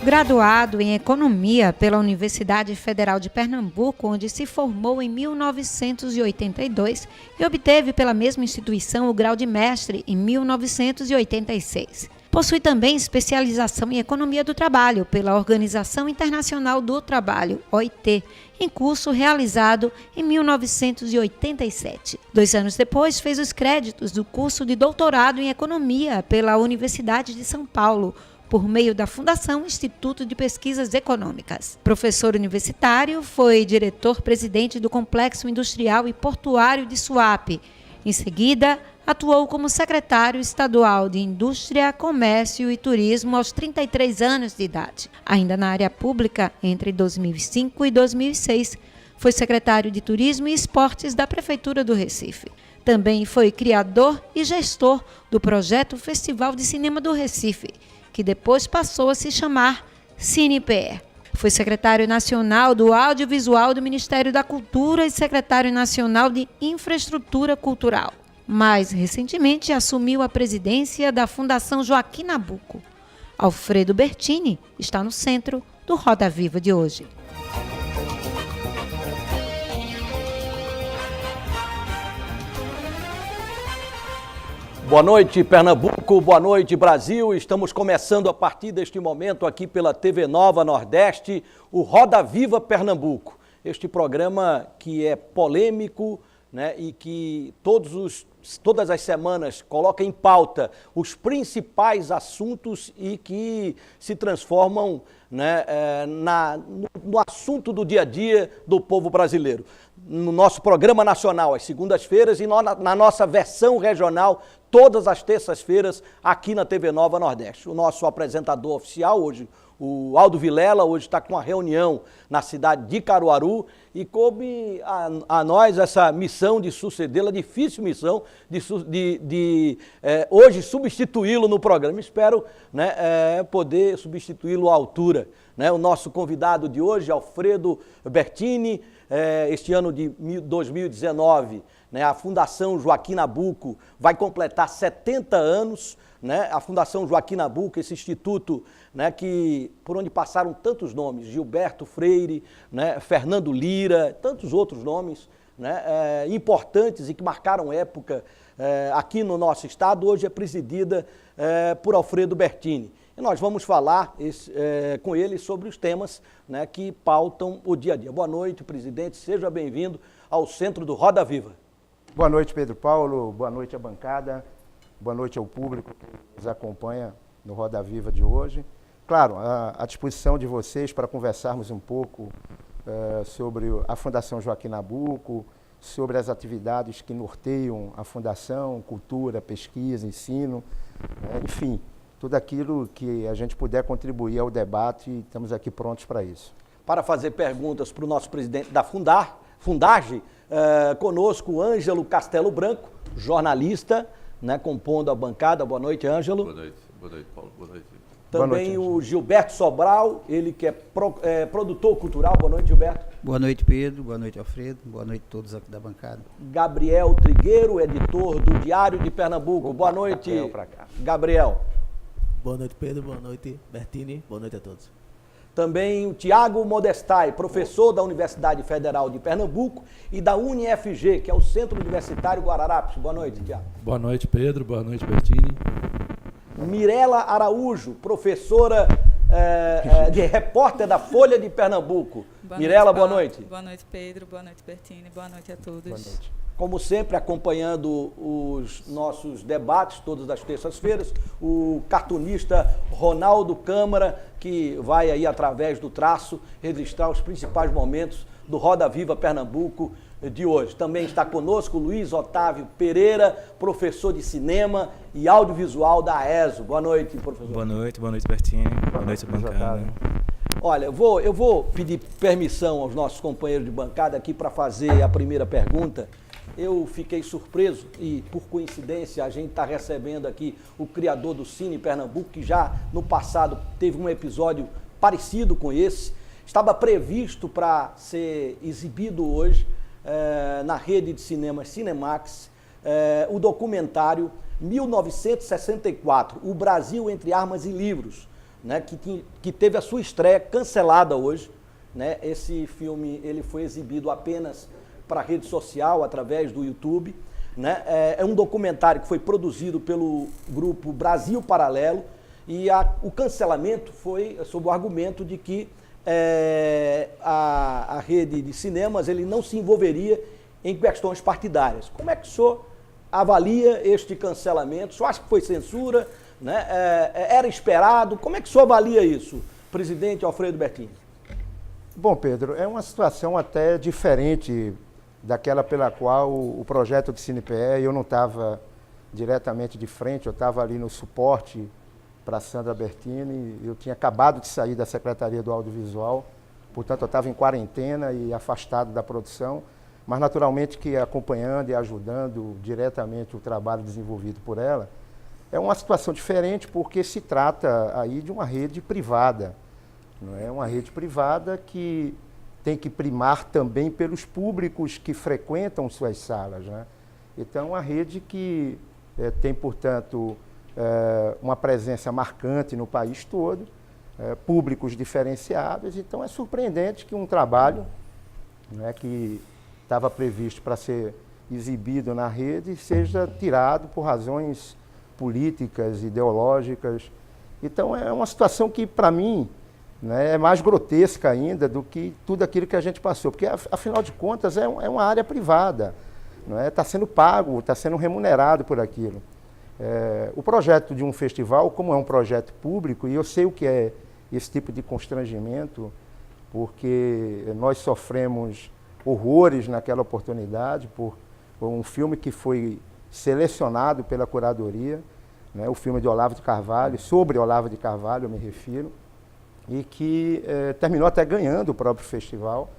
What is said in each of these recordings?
Graduado em Economia pela Universidade Federal de Pernambuco, onde se formou em 1982 e obteve pela mesma instituição o grau de mestre em 1986. Possui também especialização em Economia do Trabalho pela Organização Internacional do Trabalho, OIT, em curso realizado em 1987. 2 anos depois, fez os créditos do curso de doutorado em Economia pela Universidade de São Paulo, por meio da Fundação Instituto de Pesquisas Econômicas. Professor universitário, foi diretor-presidente do Complexo Industrial e Portuário de Suape. Em seguida, atuou como secretário estadual de Indústria, Comércio e Turismo aos 33 anos de idade. Ainda na área pública, entre 2005 e 2006, foi secretário de Turismo e Esportes da Prefeitura do Recife. Também foi criador e gestor do projeto Festival de Cinema do Recife, que depois passou a se chamar CinePE. Foi secretário nacional do Audiovisual do Ministério da Cultura e secretário nacional de Infraestrutura Cultural. Mais recentemente, assumiu a presidência da Fundação Joaquim Nabuco. Alfredo Bertini está no centro do Roda Viva de hoje. Boa noite, Pernambuco, boa noite, Brasil. Estamos começando a partir deste momento aqui pela TV Nova Nordeste, o Roda Viva Pernambuco. Este programa que é polêmico, né, e que todas as semanas coloca em pauta os principais assuntos e que se transformam, né, no assunto do dia a dia do povo brasileiro. No nosso programa nacional, às segundas-feiras, e na nossa versão regional, todas as terças-feiras, aqui na TV Nova Nordeste. O nosso apresentador oficial hoje, o Aldo Vilela, hoje está com uma reunião na cidade de Caruaru e coube a nós essa missão de sucedê-la, difícil missão de hoje substituí-lo no programa. Espero, né, poder substituí-lo à altura. Né? O nosso convidado de hoje, Alfredo Bertini, este ano de 2019, né, a Fundação Joaquim Nabuco vai completar 70 anos, né, a Fundação Joaquim Nabuco, esse instituto, né, por onde passaram tantos nomes, Gilberto Freire, né, Fernando Lira, tantos outros nomes, né, importantes e que marcaram época aqui no nosso estado, hoje é presidida por Alfredo Bertini. E nós vamos falar com ele sobre os temas, né, que pautam o dia a dia. Boa noite, presidente, seja bem-vindo ao centro do Roda Viva. Boa noite, Pedro Paulo, boa noite à bancada, boa noite ao público que nos acompanha no Roda Viva de hoje. Claro, à disposição de vocês para conversarmos um pouco sobre a Fundação Joaquim Nabuco, sobre as atividades que norteiam a Fundação, cultura, pesquisa, ensino, enfim, tudo aquilo que a gente puder contribuir ao debate, estamos aqui prontos para isso. Para fazer perguntas para o nosso presidente da Fundage, conosco Ângelo Castelo Branco, jornalista, né, compondo a bancada. Boa noite, Ângelo. Boa noite, Paulo. Boa noite. Também boa noite, o Gilberto Sobral, ele que é produtor cultural. Boa noite, Gilberto. Boa noite, Pedro. Boa noite, Alfredo. Boa noite a todos aqui da bancada. Gabriel Trigueiro, editor do Diário de Pernambuco. Boa noite, Gabriel. Boa noite, Pedro. Boa noite, Bertini. Boa noite a todos. Também o Tiago Modestai, professor da Universidade Federal de Pernambuco e da UniFG, que é o Centro Universitário Guararapes. Boa noite, Tiago. Boa noite, Pedro. Boa noite, Bertini. Mirela Araújo, professora de repórter da Folha de Pernambuco. Mirela, boa noite. Boa noite, Pedro. Boa noite, Bertini. Boa noite a todos. Boa noite. Como sempre, acompanhando os nossos debates todas as terças-feiras, o cartunista Ronaldo Câmara, que vai aí através do traço registrar os principais momentos do Roda Viva Pernambuco de hoje. Também está conosco Luiz Otávio Pereira, professor de cinema e audiovisual da AESO. Boa noite, professor. Boa noite, Bertini. Boa noite, bancada. Olha, eu vou pedir permissão aos nossos companheiros de bancada aqui para fazer a primeira pergunta. Eu fiquei surpreso e, por coincidência, a gente está recebendo aqui o criador do Cine Pernambuco, que já no passado teve um episódio parecido com esse. Estava previsto para ser exibido hoje na rede de cinemas Cinemax o documentário 1964, O Brasil entre Armas e Livros, né, que teve a sua estreia cancelada hoje, né? Esse filme ele foi exibido apenas para a rede social, através do YouTube, né? É um documentário que foi produzido pelo grupo Brasil Paralelo e o cancelamento foi sob o argumento de que a rede de cinemas ele não se envolveria em questões partidárias. Como é que o senhor avalia este cancelamento? O senhor acha que foi censura? Né? Era esperado? Como é que o senhor avalia isso, presidente Alfredo Bertini? Bom, Pedro, é uma situação até diferente daquela pela qual o projeto de CinePE, eu não estava diretamente de frente, eu estava ali no suporte para Sandra Bertini, eu tinha acabado de sair da Secretaria do Audiovisual, portanto eu estava em quarentena e afastado da produção, mas naturalmente que acompanhando e ajudando diretamente o trabalho desenvolvido por ela, é uma situação diferente porque se trata aí de uma rede privada, não é? Uma rede privada que tem que primar também pelos públicos que frequentam suas salas, né? Então, uma rede que tem, portanto, uma presença marcante no país todo, públicos diferenciados, então é surpreendente que um trabalho, né, que estava previsto para ser exibido na rede seja tirado por razões políticas, ideológicas. Então é uma situação que, para mim, né, é mais grotesca ainda do que tudo aquilo que a gente passou, porque, afinal de contas, é uma área privada, não é? Está sendo pago, está sendo remunerado por aquilo. O projeto de um festival, como é um projeto público, e eu sei o que é esse tipo de constrangimento, porque nós sofremos horrores naquela oportunidade por um filme que foi selecionado pela curadoria, né, o filme de Olavo de Carvalho, sobre Olavo de Carvalho, eu me refiro, e que terminou até ganhando o próprio festival,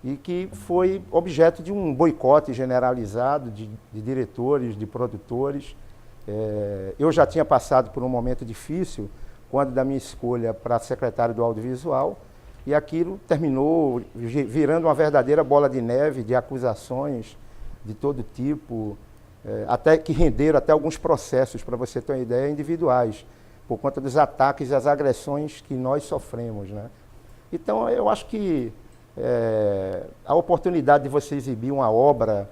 e que foi objeto de um boicote generalizado de diretores, de produtores. Eu já tinha passado por um momento difícil quando da minha escolha para secretário do Audiovisual, e aquilo terminou virando uma verdadeira bola de neve de acusações de todo tipo, até que renderam até alguns processos, para você ter uma ideia, individuais, por conta dos ataques e as agressões que nós sofremos, né? Então, eu acho que a oportunidade de você exibir uma obra,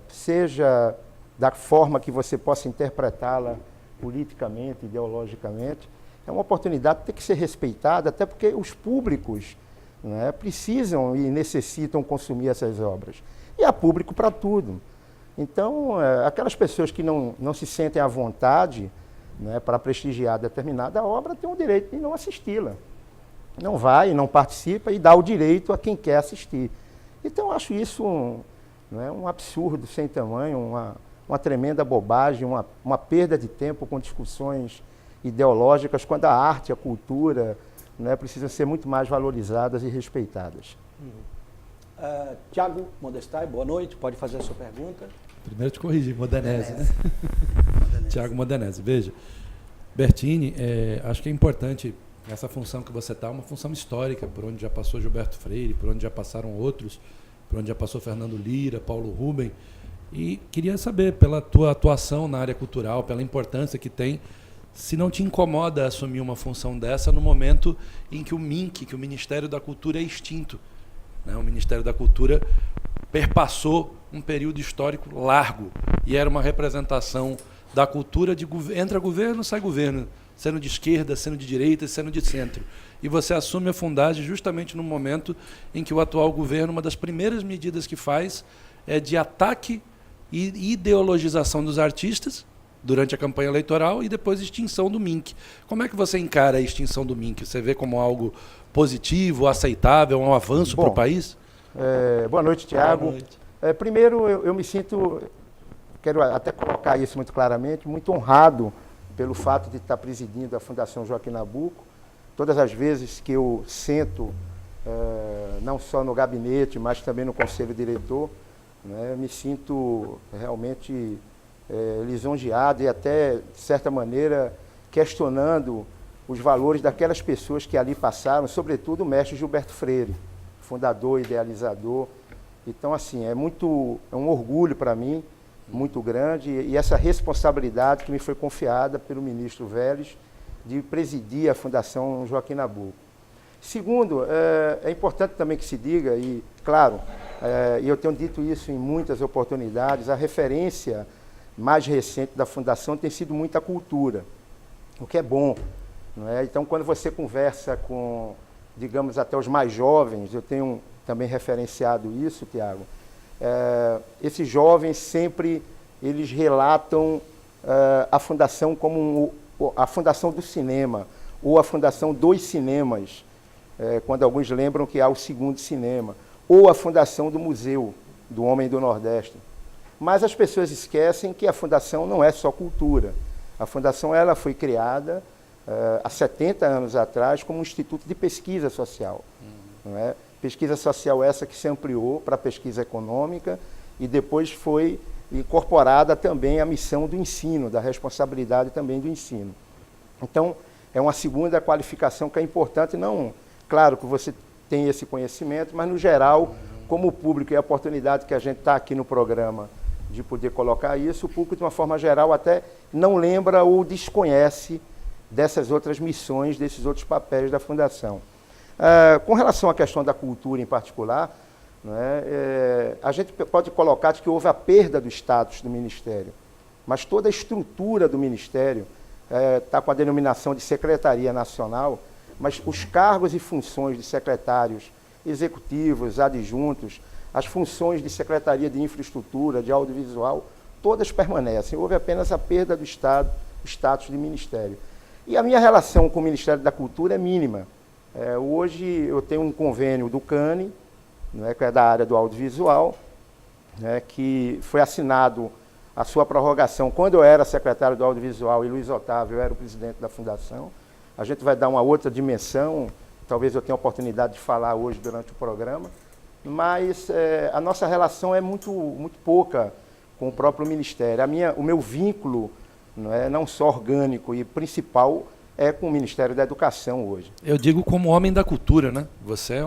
seja da forma que você possa interpretá-la politicamente, ideologicamente, é uma oportunidade que tem que ser respeitada, até porque os públicos, né, precisam e necessitam consumir essas obras. E há público para tudo. Então, aquelas pessoas que não se sentem à vontade, né, para prestigiar determinada obra, têm o direito de não assisti-la. Não vai, não participa e dá o direito a quem quer assistir. Então, eu acho isso um absurdo sem tamanho, uma tremenda bobagem, uma perda de tempo com discussões ideológicas, quando a arte, a cultura, né, precisam ser muito mais valorizadas e respeitadas. Tiago Modestai, boa noite, pode fazer a sua pergunta. Primeiro te corrigir, Modenese, né? Tiago Modenese. Veja, Bertini, acho que é importante essa função que você está, uma função histórica, por onde já passou Gilberto Freire, por onde já passaram outros, por onde já passou Fernando Lira, Paulo Rubem, e queria saber, pela tua atuação na área cultural, pela importância que tem, se não te incomoda assumir uma função dessa no momento em que o MINC, que o Ministério da Cultura, é extinto, né? O Ministério da Cultura perpassou um período histórico largo e era uma representação da cultura de entra governo, sai governo, sendo de esquerda, sendo de direita, sendo de centro. E você assume a Fundagem justamente no momento em que o atual governo, uma das primeiras medidas que faz é de ataque e ideologização dos artistas durante a campanha eleitoral e depois extinção do MINC. Como é que você encara a extinção do MINC? Você vê como algo positivo, aceitável, um avanço para o país? Boa noite, Tiago. Boa noite. Primeiro, eu me sinto, quero até colocar isso muito claramente, muito honrado pelo fato de estar presidindo a Fundação Joaquim Nabuco. Todas as vezes que eu sento, não só no gabinete, mas também no conselho diretor, né, me sinto realmente lisonjeado e até, de certa maneira, questionando os valores daquelas pessoas que ali passaram, sobretudo o mestre Gilberto Freire, fundador, idealizador. Então, assim, é um orgulho para mim, muito grande, e essa responsabilidade que me foi confiada pelo ministro Vélez, de presidir a Fundação Joaquim Nabuco. Segundo, é importante também que se diga, e claro, e eu tenho dito isso em muitas oportunidades, a referência mais recente da Fundação tem sido muita cultura, o que é bom. Não é? Então, quando você conversa com, digamos, até os mais jovens, eu tenho também referenciado isso, Tiago, esses jovens sempre eles relatam a Fundação como a Fundação do Cinema, ou a Fundação dos Cinemas, quando alguns lembram que há o segundo cinema, ou a Fundação do Museu do Homem do Nordeste. Mas as pessoas esquecem que a Fundação não é só cultura. A Fundação ela foi criada há 70 anos atrás como um instituto de pesquisa social. Não é? Pesquisa social essa que se ampliou para a pesquisa econômica e depois foi incorporada também à missão do ensino, da responsabilidade também do ensino. Então, é uma segunda qualificação que é importante, não, claro que você tem esse conhecimento, mas no geral, como o público e a oportunidade que a gente está aqui no programa de poder colocar isso, o público de uma forma geral até não lembra ou desconhece dessas outras missões, desses outros papéis da Fundação. Com relação à questão da cultura em particular, a gente pode colocar que houve a perda do status do Ministério, mas toda a estrutura do Ministério está com a denominação de Secretaria Nacional, mas os cargos e funções de secretários executivos, adjuntos, as funções de Secretaria de Infraestrutura, de Audiovisual, todas permanecem. Houve apenas a perda do status de Ministério. E a minha relação com o Ministério da Cultura é mínima. Hoje eu tenho um convênio do CANE, que é da área do audiovisual, que foi assinado a sua prorrogação quando eu era secretário do audiovisual e Luiz Otávio era o presidente da Fundação. A gente vai dar uma outra dimensão, talvez eu tenha a oportunidade de falar hoje durante o programa, mas a nossa relação é muito pouca com o próprio Ministério. O meu vínculo não só orgânico e principal é com o Ministério da Educação hoje. Eu digo como homem da cultura, né? Você é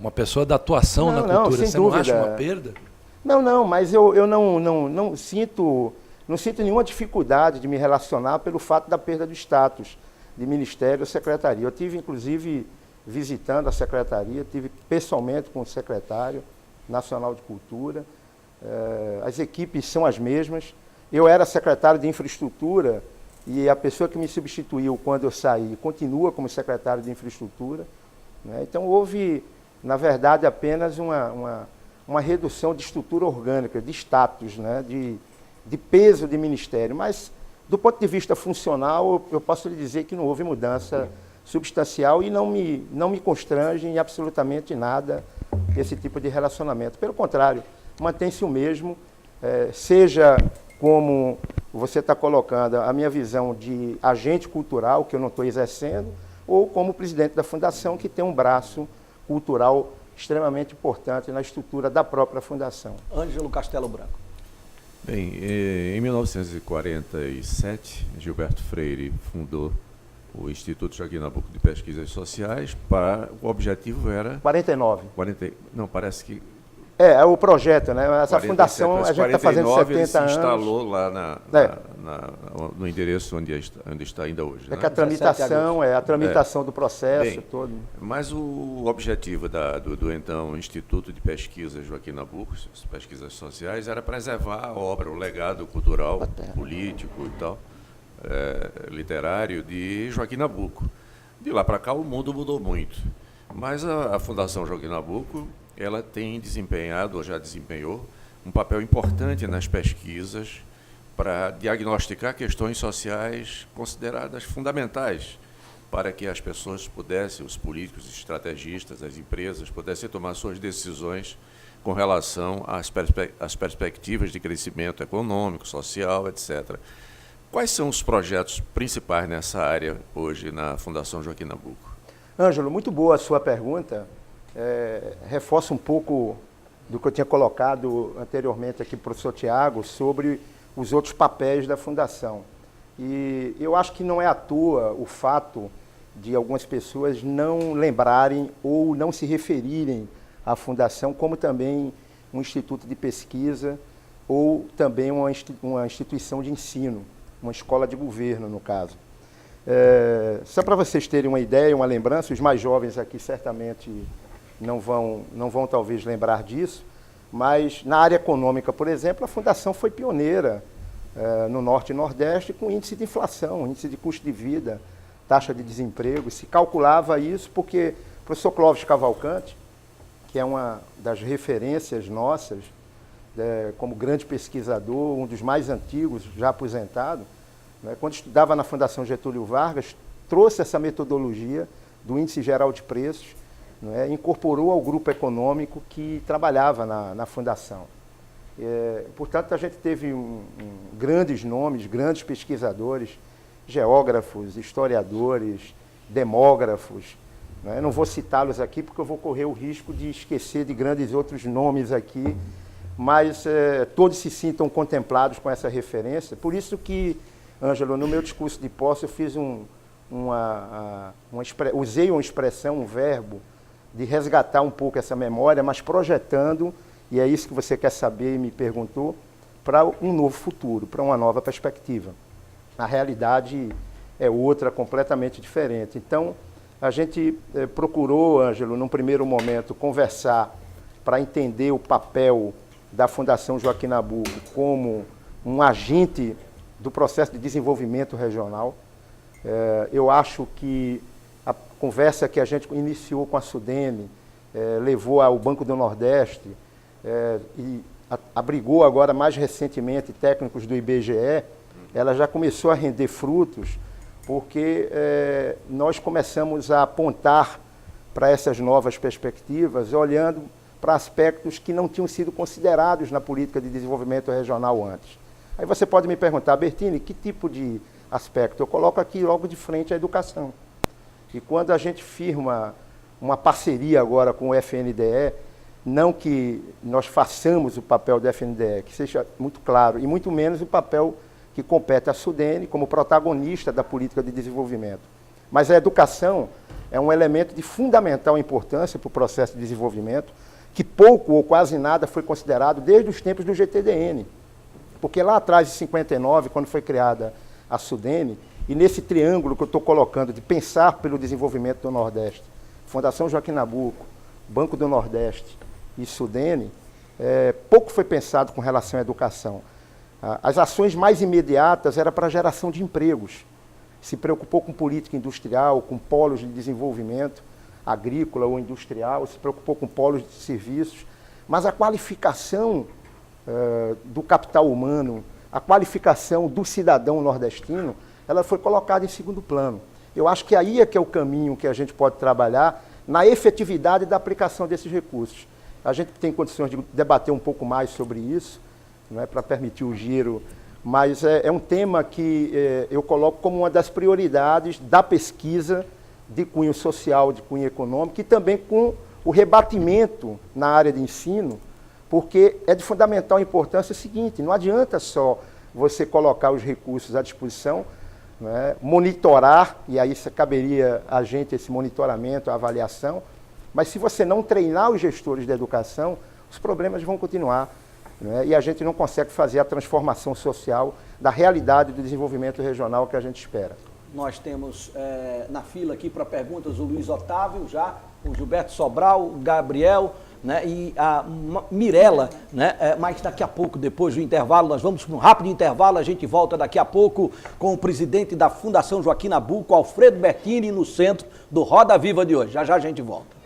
uma pessoa da atuação na cultura. Você não acha uma perda? Não, mas eu não sinto nenhuma dificuldade de me relacionar pelo fato da perda do status de Ministério ou Secretaria. Eu tive, inclusive, visitando a Secretaria, tive pessoalmente com o Secretário Nacional de Cultura. As equipes são as mesmas. Eu era secretário de Infraestrutura e a pessoa que me substituiu quando eu saí continua como secretário de Infraestrutura. Então, houve, na verdade, apenas uma redução de estrutura orgânica, de status, de peso de ministério. Mas, do ponto de vista funcional, eu posso lhe dizer que não houve mudança substancial e não me constrange em absolutamente nada esse tipo de relacionamento. Pelo contrário, mantém-se o mesmo, seja como você está colocando a minha visão de agente cultural, que eu não estou exercendo, ou como presidente da Fundação, que tem um braço cultural extremamente importante na estrutura da própria Fundação. Ângelo Castelo Branco. Bem, em 1947, Gilberto Freire fundou o Instituto Joaquim Nabuco de Pesquisas Sociais. O objetivo era... 49. Não, parece que... o projeto, Essa 47, fundação, a gente está fazendo 70 ele se anos. Instalou lá no endereço onde está ainda hoje. Que a tramitação do processo todo. Mas o objetivo do então Instituto de Pesquisas Joaquim Nabuco, Pesquisas Sociais, era preservar a obra, o legado cultural, político e tal, literário de Joaquim Nabuco. De lá para cá o mundo mudou muito. Mas a Fundação Joaquim Nabuco, ela tem desempenhado, ou já desempenhou, um papel importante nas pesquisas para diagnosticar questões sociais consideradas fundamentais para que as pessoas pudessem, os políticos, os estrategistas, as empresas, pudessem tomar suas decisões com relação às perspectivas de crescimento econômico, social, etc. Quais são os projetos principais nessa área hoje na Fundação Joaquim Nabuco? Ângelo, muito boa a sua pergunta. Reforça um pouco do que eu tinha colocado anteriormente aqui para o professor Tiago sobre os outros papéis da Fundação. E eu acho que não é à toa o fato de algumas pessoas não lembrarem ou não se referirem à Fundação como também um instituto de pesquisa ou também uma instituição de ensino, uma escola de governo, no caso. Só para vocês terem uma ideia, uma lembrança, os mais jovens aqui certamente não vão talvez lembrar disso, mas na área econômica, por exemplo, a Fundação foi pioneira no Norte e Nordeste com índice de inflação, índice de custo de vida, taxa de desemprego. Se calculava isso porque o professor Clóvis Cavalcante, que é uma das referências nossas, como grande pesquisador, um dos mais antigos, já aposentado, né, quando estudava na Fundação Getúlio Vargas, trouxe essa metodologia do Índice Geral de Preços, né, incorporou ao grupo econômico que trabalhava na Fundação. Portanto, a gente teve grandes nomes, grandes pesquisadores, geógrafos, historiadores, demógrafos. Né? Não vou citá-los aqui porque eu vou correr o risco de esquecer de grandes outros nomes aqui, mas todos se sintam contemplados com essa referência. Por isso que, Ângelo, no meu discurso de posse eu fiz usei uma expressão, um verbo, de resgatar um pouco essa memória, mas projetando, e é isso que você quer saber e me perguntou, para um novo futuro, para uma nova perspectiva. A realidade é outra, completamente diferente. Então, a gente procurou, Ângelo, num primeiro momento, conversar para entender o papel da Fundação Joaquim Nabuco como um agente do processo de desenvolvimento regional. Eu acho que a conversa que a gente iniciou com a SUDENE levou ao Banco do Nordeste e abrigou agora mais recentemente técnicos do IBGE, ela já começou a render frutos porque nós começamos a apontar para essas novas perspectivas olhando para aspectos que não tinham sido considerados na política de desenvolvimento regional antes. Aí você pode me perguntar, Bertini, que tipo de aspecto? Eu coloco aqui logo de frente a educação. E quando a gente firma uma parceria agora com o FNDE, não que nós façamos o papel do FNDE, que seja muito claro, e muito menos o papel que compete à SUDENE como protagonista da política de desenvolvimento. Mas a educação é um elemento de fundamental importância para o processo de desenvolvimento, que pouco ou quase nada foi considerado desde os tempos do GTDN. Porque lá atrás, em 59, quando foi criada a SUDENE, e nesse triângulo que eu estou colocando de pensar pelo desenvolvimento do Nordeste, Fundação Joaquim Nabuco, Banco do Nordeste e SUDENE, pouco foi pensado com relação à educação. As ações mais imediatas eram para a geração de empregos. Se preocupou com política industrial, com polos de desenvolvimento agrícola ou industrial, se preocupou com polos de serviços, mas a qualificação do capital humano, a qualificação do cidadão nordestino, ela foi colocada em segundo plano. Eu acho que aí é que é o caminho que a gente pode trabalhar na efetividade da aplicação desses recursos. A gente tem condições de debater um pouco mais sobre isso, não é, para permitir o giro, mas é um tema que eu coloco como uma das prioridades da pesquisa de cunho social, de cunho econômico, e também com o rebatimento na área de ensino, porque é de fundamental importância o seguinte, não adianta só você colocar os recursos à disposição, né, monitorar, e aí caberia a gente esse monitoramento, a avaliação, mas se você não treinar os gestores da educação, os problemas vão continuar. E a gente não consegue fazer a transformação social da realidade do desenvolvimento regional que a gente espera. Nós temos na fila aqui para perguntas o Luiz Otávio, já, o Gilberto Sobral, o Gabriel, né, e a Mirella, né, mas daqui a pouco, depois do intervalo, nós vamos para um rápido intervalo, a gente volta daqui a pouco com o presidente da Fundação Joaquim Nabuco, Alfredo Bertini, no centro do Roda Viva de hoje. Já já a gente volta.